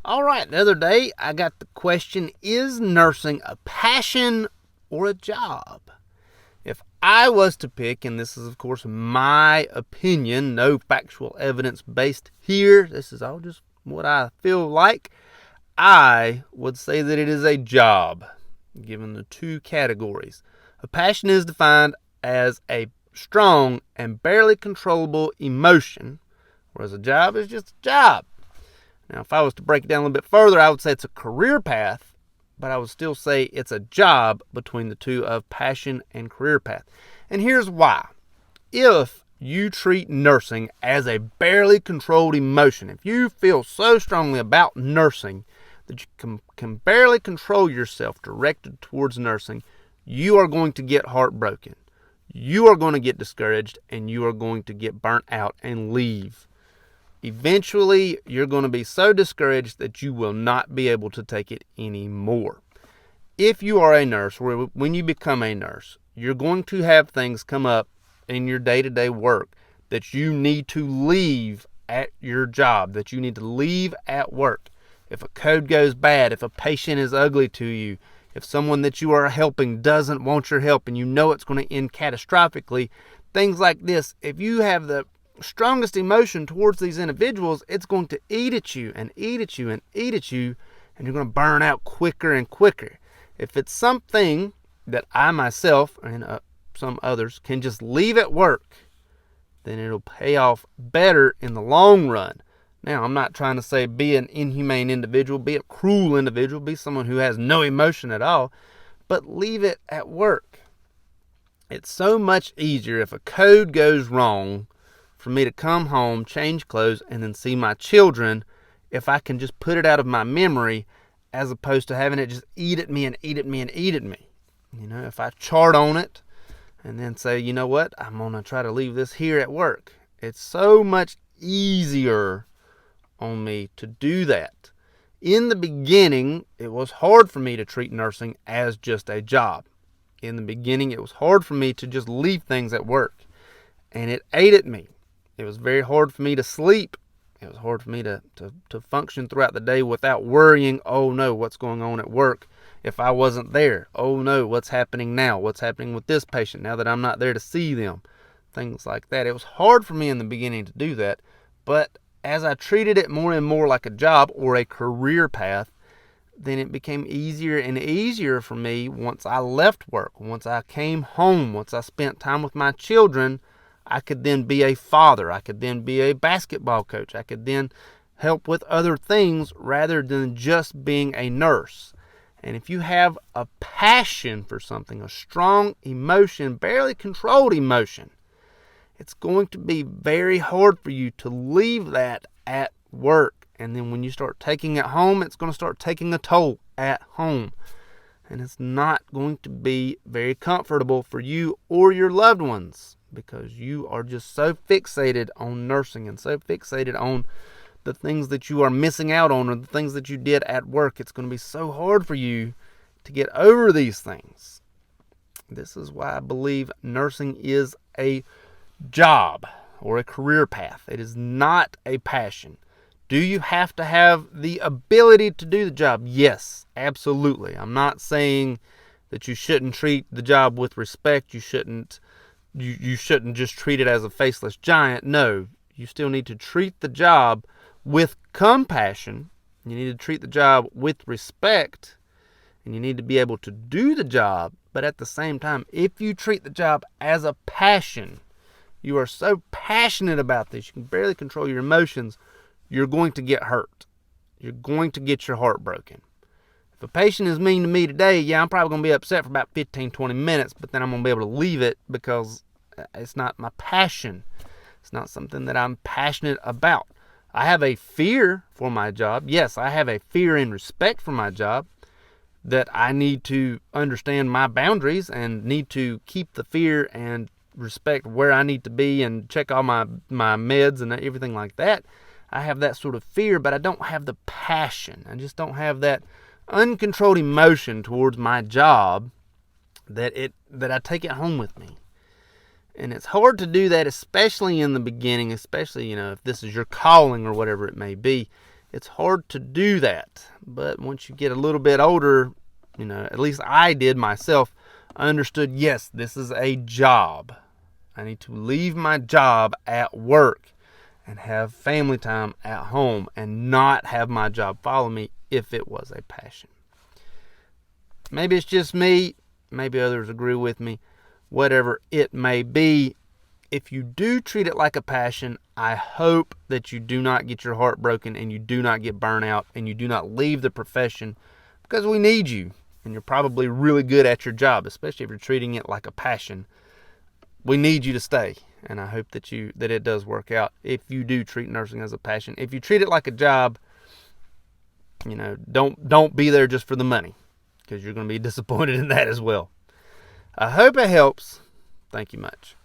All right, the other day I got the question, is nursing a passion or a job? If I was to pick, and this is of course my opinion, no factual evidence based here, this is all just what I feel like, I would say that it is a job, given the two categories. A passion is defined as a strong and barely controllable emotion, whereas a job is just a job. Now, if I was to break it down a little bit further, I would say it's a career path, but I would still say it's a job between the two of passion and career path. And here's why. If you treat nursing as a barely controlled emotion, if you feel so strongly about nursing that you can barely control yourself directed towards nursing, you are going to get heartbroken. You are going to get discouraged, and you are going to get burnt out and leave. Eventually, you're going to be so discouraged that you will not be able to take it anymore. If you are a nurse, or when you become a nurse, you're going to have things come up in your day-to-day work that you need to leave at your job, that you need to leave at work. If a code goes bad, if a patient is ugly to you, if someone that you are helping doesn't want your help and you know it's going to end catastrophically, things like this, if you have the strongest emotion towards these individuals, it's going to eat at you and eat at you and eat at you, and you're going to burn out quicker and quicker. If it's something that I myself and some others can just leave at work, then it'll pay off better in the long run. Now, I'm not trying to say be an inhumane individual, be a cruel individual, be someone who has no emotion at all, but leave it at work. It's so much easier if a code goes wrong for me to come home, change clothes, and then see my children if I can just put it out of my memory, as opposed to having it just eat at me and eat at me and eat at me. You know, if I chart on it and then say, you know what, I'm going to try to leave this here at work. It's so much easier on me to do that. In the beginning, it was hard for me to treat nursing as just a job. In the beginning, it was hard for me to just leave things at work, and it ate at me. It was very hard for me to sleep. It was hard for me to function throughout the day without worrying, oh no, what's going on at work if I wasn't there? Oh no, what's happening now? What's happening with this patient now that I'm not there to see them? Things like that. It was hard for me in the beginning to do that, but as I treated it more and more like a job or a career path, then it became easier and easier for me once I left work, once I came home, once I spent time with my children. I could then be a father. I could then be a basketball coach. I could then help with other things rather than just being a nurse. And if you have a passion for something, a strong emotion, barely controlled emotion, it's going to be very hard for you to leave that at work. And then when you start taking it home, it's going to start taking a toll at home. And it's not going to be very comfortable for you or your loved ones, because you are just so fixated on nursing and so fixated on the things that you are missing out on or the things that you did at work. It's going to be so hard for you to get over these things. This is why I believe nursing is a job or a career path. It is not a passion. Do you have to have the ability to do the job? Yes, absolutely. I'm not saying that you shouldn't treat the job with respect. You shouldn't just treat it as a faceless giant. No, you still need to treat the job with compassion. You need to treat the job with respect, and you need to be able to do the job. But at the same time, if you treat the job as a passion, you are so passionate about this, you can barely control your emotions, you're going to get hurt. You're going to get your heart broken. If a patient is mean to me today, yeah, I'm probably going to be upset for about 15, 20 minutes, but then I'm going to be able to leave it because it's not my passion. It's not something that I'm passionate about. I have a fear for my job. Yes, I have a fear and respect for my job, that I need to understand my boundaries and need to keep the fear and respect where I need to be and check all my meds and everything like that. I have that sort of fear, but I don't have the passion. I just don't have that uncontrolled emotion towards my job that I take it home with me. And it's hard to do that, especially in the beginning, especially, if this is your calling or whatever it may be. It's hard to do that, but once you get a little bit older, at least I did myself, I understood, yes, this is a job. I need to leave my job at work and have family time at home and not have my job follow me if it was a passion. Maybe it's just me. Maybe others agree with me. Whatever it may be, if you do treat it like a passion, I hope that you do not get your heart broken and you do not get burnt out and you do not leave the profession, because we need you and you're probably really good at your job, especially if you're treating it like a passion. We need you to stay, and I hope that it does work out if you do treat nursing as a passion. If you treat it like a job, don't be there just for the money, because you're going to be disappointed in that as well. I hope it helps. Thank you much.